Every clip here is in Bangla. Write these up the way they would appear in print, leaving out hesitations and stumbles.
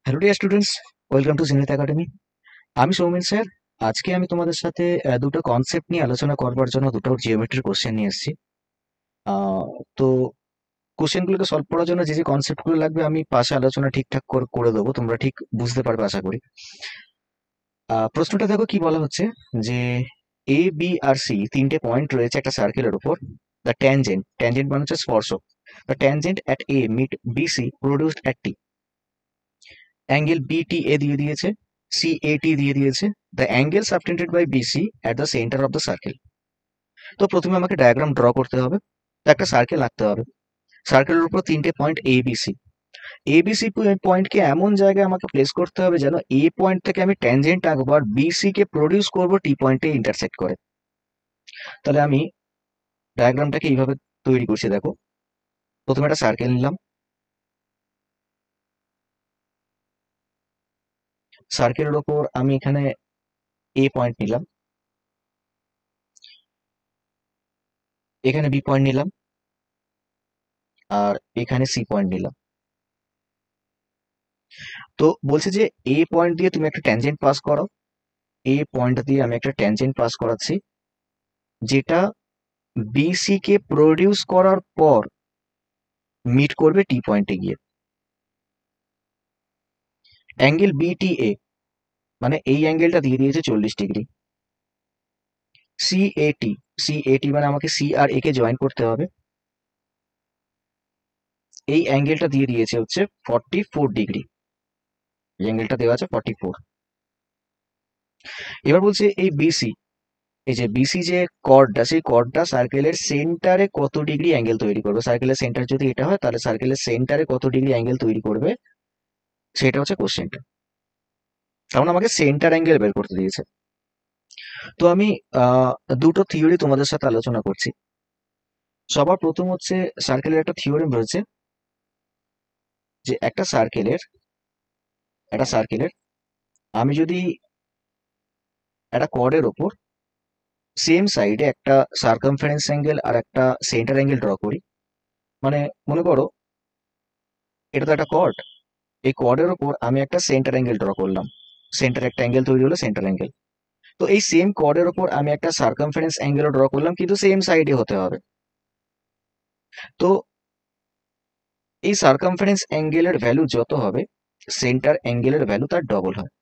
Hello dear students, welcome to Zenit academy. আমি সৌমেন স্যার। আজকে আমি তোমাদের সাথে দুটো কনসেপ্ট নিয়ে আলোচনা করবার জন্য দুটো জিওমেট্রির কোশ্চেন নিয়ে এসেছি। আহ, তো কোশ্চেনগুলোকে সলভ করার জন্য যে যে কনসেপ্টগুলো লাগবে আমি পাশে আলোচনা ঠিকঠাক করে করে দেবো, তোমরা ঠিক বুঝতে পারবে আশা করি। প্রশ্নটা দেখো কি বলা হচ্ছে যে এ বি আর সি তিনটে পয়েন্ট রয়েছে একটা সার্কেলের উপর। দ্য ট্যানজেন্ট, ট্যানজেন্ট মানে হচ্ছে স্পর্শক, the tangent at a meet BC produced at T. Angle BTA দিয়ে দিয়েছে, সিএটি দিয়ে দিয়েছে, the angle subtended by BC at the centre of the circle. তো প্রথমে আমাকে ডায়াগ্রাম ড্র করতে হবে, তো একটা সার্কেল আঁকতে হবে। সার্কেলের উপর তিনটে পয়েন্ট এ বিসি, এবিসি পয়েন্টকে এমন জায়গায় আমাকে প্লেস করতে হবে যেন এ পয়েন্ট থেকে আমি ট্যানজেন্ট আঁকবো আর বিসি কে প্রডিউস করবো টি পয়েন্টে ইন্টারসেক্ট করে। তাহলে আমি ডায়াগ্রামটাকে এইভাবে তৈরি করছি, দেখো। প্রথমে একটা সার্কেল নিলাম, সার্কেলের ওপর আমি এখানে এ পয়েন্ট নিলাম, এখানে বি পয়েন্ট নিলাম, আর এখানে সি পয়েন্ট নিলাম। তো বলছে যে এ পয়েন্ট দিয়ে তুমি একটা ট্যানজেন্ট পাস করো, এ পয়েন্ট দিয়ে আমি একটা ট্যানজেন্ট পাস করাচ্ছি যেটা বিসি কে প্রডিউস করার পর মিট করবে টি পয়েন্টে গিয়ে। অ্যাঙ্গেল বিটিএ মানে এই অ্যাঙ্গেলটা দিয়ে দিয়েছে 40 ডিগ্রি। সিএটি, সিএটি মানে আমাকে সি আর এ কে জয়েন করতে হবে, এই অ্যাঙ্গেলটা দিয়ে দিয়েছে হচ্ছে 44 ডিগ্রি। এই অ্যাঙ্গেলটা দেওয়া আছে 44। এবার বলছে এই বিসি, এই যে বিসি যে কর্ডটা, সেই কর্ডটা সার্কেলের সেন্টারে কত ডিগ্রি অ্যাঙ্গেল তৈরি করবে। সার্কেলের সেন্টার যদি এটা হয় তাহলে সার্কেলের সেন্টারে কত ডিগ্রি অ্যাঙ্গেল তৈরি করবে, সেটা হচ্ছে কোশ্চেনটা। তখন আমাকে সেন্টার অ্যাঙ্গেল বের করতে দিয়েছে। তো আমি আহ, দুটো থিওরি তোমাদের সাথে আলোচনা করছি। সবার প্রথম হচ্ছে সার্কেলের একটা থিওরেম রয়েছে যে একটা সার্কেলের আমি যদি একটা কর্ডের ওপর সেম সাইডে একটা সার্কামফারেন্স অ্যাঙ্গেল আর একটা সেন্টার অ্যাঙ্গেল ড্র করি, মানে মনে করো এটা তো একটা কর্ড, এই কর্ডের ওপর আমি একটা সেন্টার অ্যাঙ্গেল ড্র করলাম, সেন্টার একটা অ্যাঙ্গেল তৈরি হলো, সেন্টার অ্যাঙ্গেল। তো এই সেম কর্ডের ওপর আমি একটা সার্কামফারেন্স অ্যাঙ্গেলও ড্র করলাম, কিন্তু সেম সাইডে হতে হবে। তো এই সার্কামফারেন্স অ্যাঙ্গেলের ভ্যালু যত হবে সেন্টার অ্যাঙ্গেলের ভ্যালু তার ডবল হয়।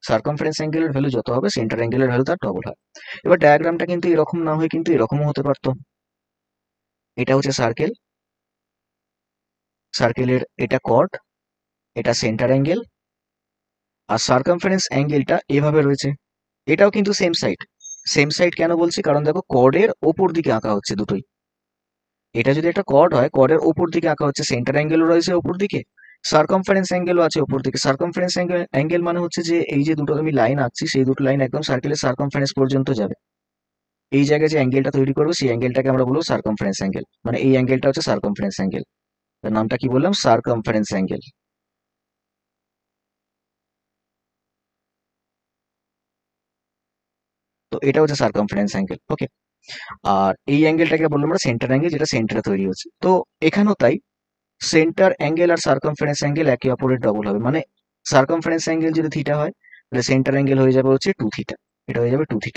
সার্কামফারেন্স অ্যাঙ্গেলের ভ্যালু যত হবে সেন্টার অ্যাঙ্গেলের ভ্যালু তার ডবল হয়। এবার ডায়াগ্রামটা কিন্তু এরকম না হয়ে কিন্তু এরকমও হতে পারতো। এটা হচ্ছে সার্কেল, সার্কেলের এটা কর্ড, এটা সেন্টার অ্যাঙ্গেল, আর সার্কামফারেন্স অ্যাঙ্গেলটা এভাবে রয়েছে। এটাও কিন্তু সেম সাইড। সেম সাইড কেন বলছি, কারণ দেখো কর্ডের ওপর দিকে আঁকা হচ্ছে দুটোই। এটা যদি একটা কর্ড হয়, কর্ডের ওপর দিকে আঁকা হচ্ছে, সেন্টার অ্যাঙ্গেলও রয়েছে ওপর দিকে, সার্কামফারেন্স অ্যাঙ্গেলও আছে ওপর দিকে। সার্কামফারেন্স অ্যাঙ্গেল অ্যাঙ্গেল মানে হচ্ছে যে এই যে দুটো আমি লাইন আঁকছি সেই দুটো লাইন একদম সার্কেলের সার্কামফারেন্স পর্যন্ত যাবে। এই জায়গায় যে অ্যাঙ্গেলটা তৈরি করবো সেই অ্যাঙ্গেলটাকে আমরা বলবো সার্কামফারেন্স অ্যাঙ্গেল, মানে এই অ্যাঙ্গেলটা হচ্ছে সার্কামফারেন্স অ্যাঙ্গেল। তার নামটা কি বললাম, সার্কামফারেন্স অ্যাঙ্গেল। তো এটা হচ্ছে সার্কামফারেন্স অ্যাঙ্গেল, ওকে। আর এই অ্যাঙ্গেলটাকে বললাম আমরা সেন্টার অ্যাঙ্গেল, যেটা সেন্টারে তৈরি হচ্ছে। তো এখানেও তাই, সেন্টার অ্যাঙ্গেল আর সার্কামফারেন্স অ্যাঙ্গেল একে অপরের ডবল হবে। মানে সার্কামফারেন্স অ্যাঙ্গেল যদি থিটা হয় তাহলে সেন্টার অ্যাঙ্গেল হয়ে যাবে হচ্ছে 2θ, এটা হয়ে যাবে 2θ,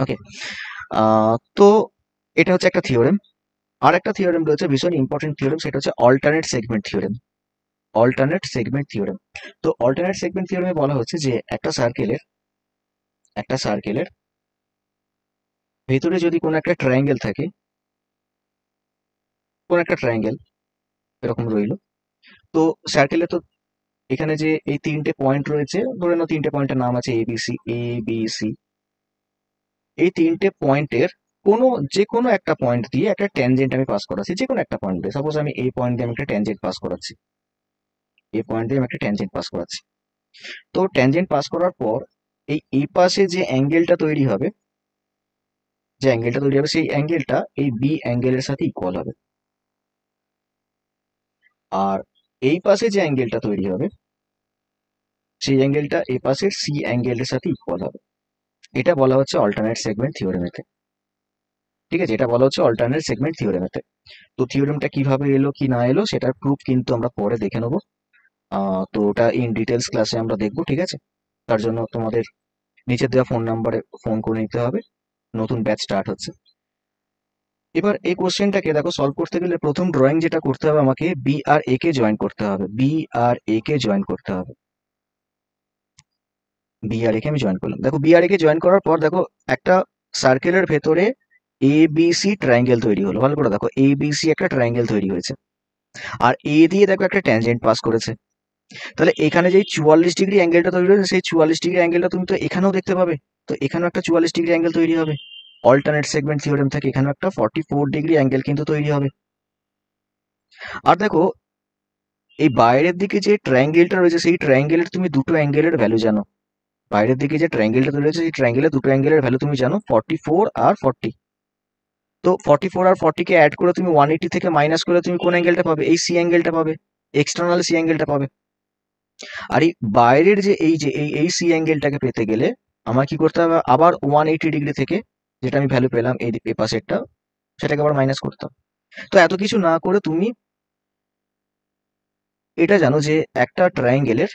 ওকে। তো এটা হচ্ছে একটা থিওরেম। আর একটা থিওরেম রয়েছে ভীষণ ইম্পর্টেন্ট থিওরেম, সেটা হচ্ছে alternate segment theorem. Alternate segment theorem. তো অল্টারনেট সেগমেন্ট থিওরেমে বলা হচ্ছে যে একটা সার্কেলের ভেতরে যদি কোনো একটা ট্রায়াঙ্গেল থাকে, কোন একটা ট্রায়াঙ্গেল এরকম রইলো, তো সার্কেলে তো এখানে যে এই তিনটে পয়েন্ট রয়েছে, ধরে নাও তিনটে পয়েন্টের নাম আছে এবিসি, এ বি সি। এই তিনটে পয়েন্টের কোনো যে কোনো একটা পয়েন্ট দিয়ে একটা ট্যানজেন্ট আমি পাস করাচ্ছি, যে কোনো একটা পয়েন্ট দিয়ে। সাপোজ আমি এই পয়েন্ট দিয়ে আমি একটা ট্যানজেন্ট পাস করাচ্ছি, এই পয়েন্ট দিয়ে আমি একটা ট্যানজেন্ট পাস করাচ্ছি। তো ট্যানজেন্ট পাস করার পর এই পাশে যে অ্যাঙ্গেলটা তৈরি হবে, সেই অ্যাঙ্গেলটা এই বি অ্যাঙ্গেলের সাথে ইকুয়াল হবে। আর এই পাশে যে অ্যাঙ্গেলটা তৈরি হবে সেই অ্যাঙ্গেলটা এই পাশের সি অ্যাঙ্গেলের সাথে ইকুয়াল হবে। এটা বলা হচ্ছে অল্টারনেট সেগমেন্ট থিওরেমেতে। ঠিক আছে, এটা বলা হচ্ছে অল্টারনেট সেগমেন্ট থিওরেমেতে। তো থিওরেমটা কিভাবে এলো কি না এলো সেটার প্রুফ কিন্তু আমরা পরে দেখে নেবো। তো ওটা ইন ডিটেলস ক্লাসে আমরা দেখবো, ঠিক আছে। তার জন্য তোমাদের নিচে দেওয়া ফোন নাম্বারে ফোন করে নিতে হবে, নতুন ব্যাচ স্টার্ট হচ্ছে। এবার এই কোশ্চেনটাকে দেখো সলভ করতে গেলে প্রথম ড্রয়িং যেটা করতে হবে আমাকে বি আর এ কে জয়েন করতে হবে, বি আর এ কে জয়েন করতে হবে। বি আর এ কে আমি জয়েন করলাম, দেখো বি আর এ কে জয়েন করার পর দেখো একটা সার্কেলের ভেতরে এ বি সি ট্রায়াঙ্গেল তৈরি হলো, ভালো করে দেখো এ বি সি একটা ট্রায়াঙ্গেল তৈরি হয়েছে, আর এ দিয়ে দেখো একটা ট্যানজেন্ট পাস করেছে। তাহলে এখানে যেই 44 ডিগ্রি অ্যাঙ্গেলটা তৈরি হয়েছে সেই 44 ডিগ্রি অ্যাঙ্গেলটা তুমি তো এখানেও দেখতে পাবে। তো এখানেও একটা 44 ডিগ্রি অ্যাঙ্গেল তৈরি হবে। অল্টারনেট সেগমেন্ট থিওরেম থেকে এখানেও একটা 44 ডিগ্রি অ্যাঙ্গেল কিন্তু তৈরি হবে। আর দেখো এই বাইরের দিকে যে ট্রায়াঙ্গেলটা রয়েছে সেই ট্রায়াঙ্গেলের তুমি দুটো অ্যাঙ্গেলের ভ্যালু জানো। বাইরের দিকে যে ট্রায়াঙ্গেলটা তৈরি হয়েছে সেই ট্রায়াঙ্গেলের দুটো অ্যাঙ্গেলের ভ্যালু তুমি জানো, 44 আর 40। তো 44 আর 40 কে অ্যাড করে তুমি 180 থেকে মাইনাস করে তুমি কোন অ্যাঙ্গেলটা পাবে? এই সি অ্যাঙ্গেলটা পাবে, এক্সটার্নাল সি অ্যাঙ্গেলটা পাবে। আর এই বাইরের যে এই সি অ্যাঙ্গেলটাকে পেতে গেলে আমার কি করতে হবে? আবার 180 ডিগ্রি থেকে যেটা আমি ভ্যালু পেলাম এই পাশেরটা, সেটাকে আবার মাইনাস করতে হবে। তো এত কিছু না করে তুমি এটা জানো যে একটা ট্রায়াঙ্গেলের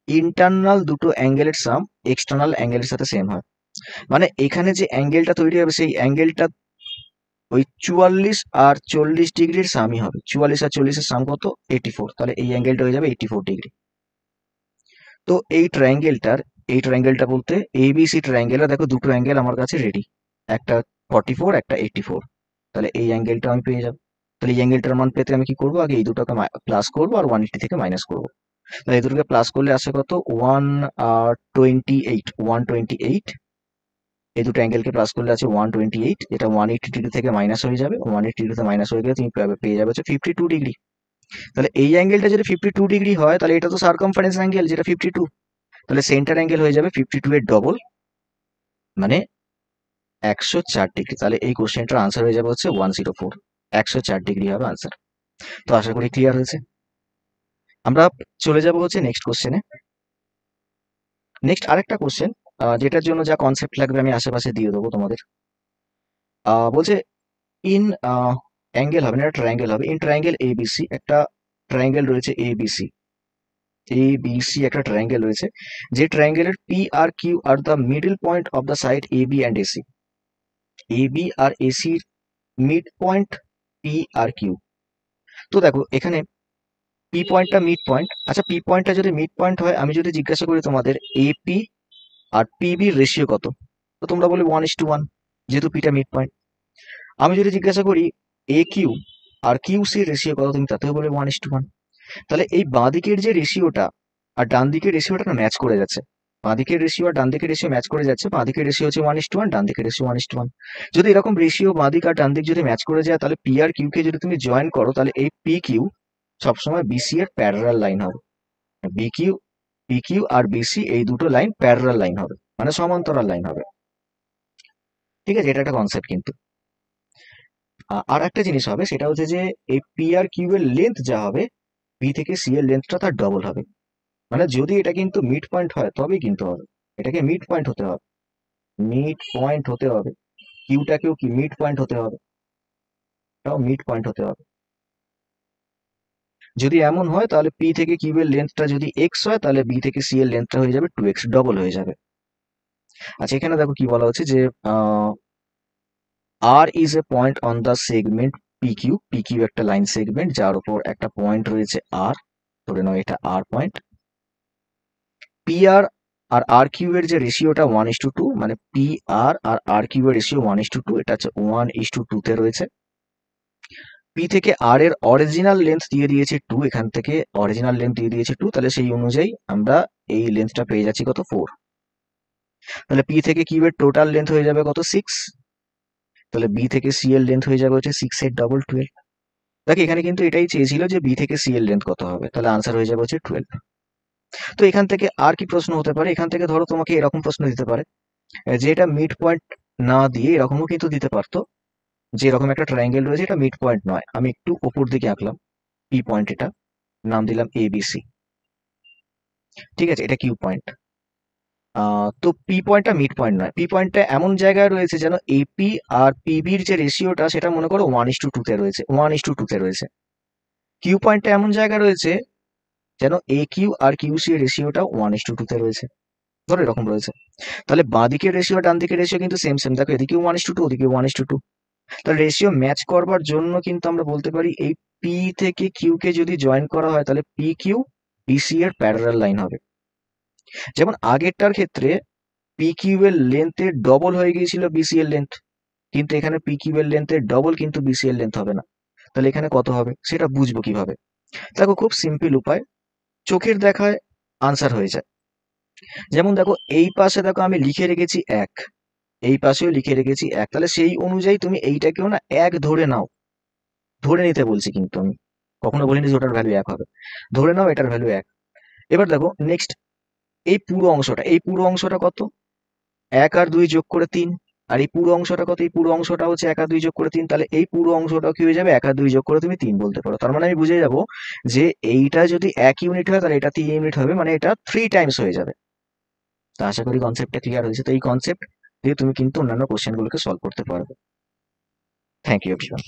ইন্টারনাল দুটো অ্যাঙ্গেলের সাম এক্সটার্নাল অ্যাঙ্গেলের সাথে সেম হয়। মানে এখানে যে অ্যাঙ্গেলটা তৈরি হবে সেই অ্যাঙ্গেলটা ওই 44 আর 40 ডিগ্রির সামই হবে। 44 আর 40-এর সাম কত? 84। তাহলে এই অ্যাঙ্গেলটা হয়ে যাবে 84 ডিগ্রি। তো এই ট্রায়াঙ্গেলটা বলতে এবিসি ট্রায়াঙ্গেল, দেখো দুটো অ্যাঙ্গেল আমার কাছে রেডি, একটা 44 একটা 84। তাহলে এই অ্যাঙ্গেলটা আমি পেয়ে যাবো। তাহলে এই অ্যাঙ্গেলটার মান পেতে আমি কি করবো? আগে এই দুটোকে প্লাস করবো আর 180 থেকে মাইনাস করবো। তাহলে এই দুটোকে প্লাস করলে আসে কত? 128। এই দুটো অ্যাঙ্গেলকে প্লাস করলে আছে 128, যেটা 180 ডিগ্রি থেকে মাইনাস হয়ে যাবে। 180 ডিগ্রিতে মাইনাস হয়ে গেলে তুমি পেয়ে যাবে হচ্ছে 52 ডিগ্রি। তাহলে এই অ্যাঙ্গেলটা যদি 52 ডিগ্রি হয় তাহলে এটা তো সার্কামফারেন্স অ্যাঙ্গেল যেটা 52। তাহলে সেন্টার অ্যাঙ্গেল হয়ে যাবে 52 এর ডবল, মানে 104 ডিগ্রি। তাহলে এই কোশ্চেনটার আনসার হয়ে যাবে হচ্ছে 104, 104 ডিগ্রি হবে আনসার। তো আশা করি ক্লিয়ার হয়েছে। আমরা চলে যাব হচ্ছে নেক্সট কোশ্চেনে। নেক্সট আরেকটা কোশ্চেন যেটার জন্য যা কনসেপ্ট লাগবে আমি আশেপাশে দিয়ে দেবো তোমাদের। বলছে ইন অ্যাঙ্গেল হবে না, একটা ট্রায়াঙ্গেল হবে। ইন ট্রায়াঙ্গেল এবিসি, একটা ট্রায়াঙ্গেল রয়েছে এবিসি। এবিসি একটা ট্রায়াঙ্গেল রয়েছে, যে ট্রায়াঙ্গেলের পি আর Q are the middle point of the side AB and AC. AB আর এসির মিড পয়েন্ট পি আর কিউ। তো দেখো এখানে পি পয়েন্টটা মিড পয়েন্ট। আচ্ছা পি পয়েন্টটা যদি মিড পয়েন্ট হয়, আমি যদি জিজ্ঞাসা করি তোমাদের এপি আর পিবির রেশিও কত, তো তোমরা বলে 1:1, যেহেতু পিটা মিড পয়েন্ট। আমি যদি জিজ্ঞাসা করি এ কিউ আর কিউ সির রেশিও কত, তুমি তাতেও বলে 1:1। তাহলে এই বাঁ দিকের যে রেশিওটা আর ডান দিকের রেশিওটা না ম্যাচ করে যাচ্ছে। বাঁ দিকের রেশিও আর ডান দিকের রেশিও ম্যাচ করে যাচ্ছে। বাঁ দিকের রেশিও হচ্ছে 1:1, ডান দিকের রেশিও 1:1। যদি এরকম রেশিও বাঁ দিক আর ডান দিক যদি ম্যাচ করে যায়, তাহলে পি আর কিউ কে যদি তুমি জয়েন করো, তাহলে এই পি কিউ সবসময় বিসি এর প্যারালাল লাইন হবে। B Q P Q R BC এই দুটো লাইন প্যারালাল লাইন হবে, মানে সমান্তরাল লাইন হবে। ঠিক আছে, এটা একটা কনসেপ্ট কিন্তু। আর একটা জিনিস হবে, সেটা হচ্ছে যে এই পি আর কিউ এর লেন্থ যা হবে, বি থেকে সি এর লেন্থটা তার ডবল হবে। মানে যদি এটা কিন্তু মিড পয়েন্ট হয় তবেই কিন্তু হবে, এটাকে মিড পয়েন্ট হতে হবে, মিড পয়েন্ট হতে হবে। কিউটাকেও কি মিড পয়েন্ট হতে হবে, এটাও মিড পয়েন্ট হতে হবে। যদি এমন হয় তাহলে পি থেকে কিউ এর লেন্থটা যদি এক্স হয়, তাহলে বি থেকে সি এর লেন্থটা হয়ে যাবে 2x, ডবল হয়ে যাবে। আচ্ছা এখানে দেখো কি বলা হচ্ছে যে R is a point on the segment P Q. P Q একটা লাইন সেগমেন্ট যার উপর একটা পয়েন্ট রয়েছে আর, ধরে নাও এটা আর পয়েন্ট। পি আর আর আর কিউ এর যে রেশিওটা 1:2, মানে পি আর আর আর কিউ এর রেশিও 1:2, এটা হচ্ছে 1:2 তে রয়েছে। পি থেকে আর এর অরিজিনাল লেন্থ দিয়ে দিয়েছে 2, এখান থেকে অরিজিনাল লেন্থ দিয়ে দিয়েছে 2, তাহলে সেই অনুযায়ী আমরা এই লেন্থটা পেয়ে যাচ্ছি কত? 4। তাহলে পি থেকে কিউ এর টোটাল লেন্থ হয়ে যাবে কত? 6। তাহলে বি থেকে সি এর লেন্থ হয়ে যাবে হচ্ছে 6 এর ডবল 12। দেখো এখানে কিন্তু এটাই চেয়েছিল যে বি থেকে সি এর লেন্থ কত হবে, তাহলে আনসার হয়ে যাবে হচ্ছে 12। তো এখান থেকে আর কি প্রশ্ন হতে পারে? এখান থেকে ধরো তোমাকে এরকম প্রশ্ন দিতে পারে যে এটা মিড পয়েন্ট না দিয়ে এরকমও কিন্তু দিতে পারতো, যে এরকম একটা ট্রায়াঙ্গেল রয়েছে, এটা মিড পয়েন্ট নয়, আমি একটু উপর দিকে আঁকলাম পি পয়েন্ট, এটা নাম দিলাম এবিসি। ঠিক আছে, এটা কিউ পয়েন্ট। তো পি পয়েন্টটা মিড পয়েন্ট নয়, পি পয়েন্টটা এমন জায়গায় রয়েছে যেন এপি আর পিবির যে রেশিওটা সেটা মনে করো 1:2 রয়েছে, 1:2 রয়েছে। কিউ পয়েন্টটা এমন জায়গায় রয়েছে যেন এ কিউ আর কিউ সি এর রেশিওটা 1:2 রয়েছে, ধরো এরকম রয়েছে। তাহলে বাঁ দিকের রেশিও ডান দিকের রেশিও কিন্তু সেম সেম, দেখো এদিকেও 1:2 ওদিকে 1:2। তাহলে রেশিও ম্যাচ করবার জন্য কিন্তু আমরা বলতে পারি এই পি থেকে কিউ কে যদি জয়েন করা হয় তাহলে পি কিউ বিসি এর প্যারালাল লাইন হবে। যেমন আগেরটার ক্ষেত্রে পি কিউ এর লেন্থের ডবল হয়ে গিয়েছিল বিসি এর লেন্থ, কিন্তু এখানে পি কিউ এর লেন্থের ডবল কিন্তু বিসি এর লেন্থ হবে না। তাহলে এখানে কত হবে সেটা বুঝবো কিভাবে? দেখো খুব সিম্পল উপায়, চোখের দেখায় আনসার হয়ে যায়। যেমন দেখো এই পাশে দেখো আমি লিখে রেখেছি 1, এই পাশেও লিখে রেখেছি 1, তাহলে সেই অনুযায়ী তুমি এইটাকেও না 1 ধরে নাও। ধরে নিতে বলছি কিন্তু আমি, কখনো বলিনি যে ওটার ভ্যালু 1 হবে। ধরে নাও এটার ভ্যালু 1। এবার দেখো নেক্সট এই পুরো অংশটা কত? 1 আর 2 যোগ করে 3। আর এই পুরো অংশটা কত? এই পুরো অংশটা হচ্ছে 1 আর 2 যোগ করে 3। তাহলে এই পুরো অংশটা কি হয়ে যাবে? 1 আর 2 যোগ করে তুমি 3 বলতে পারো। তার মানে আমি বুঝে যাবো যে এইটা যদি 1 ইউনিট হয় তাহলে এটা 3 ইউনিট হবে, মানে এটা 3 টাইমস হয়ে যাবে। তো আশা করি কনসেপ্টটা ক্লিয়ার হয়েছে। তো এই কনসেপ্ট দিয়ে তুমি কিন্তু অন্যান্য কোশ্চেনগুলোকে সলভ করতে পারবে। Thank you everyone.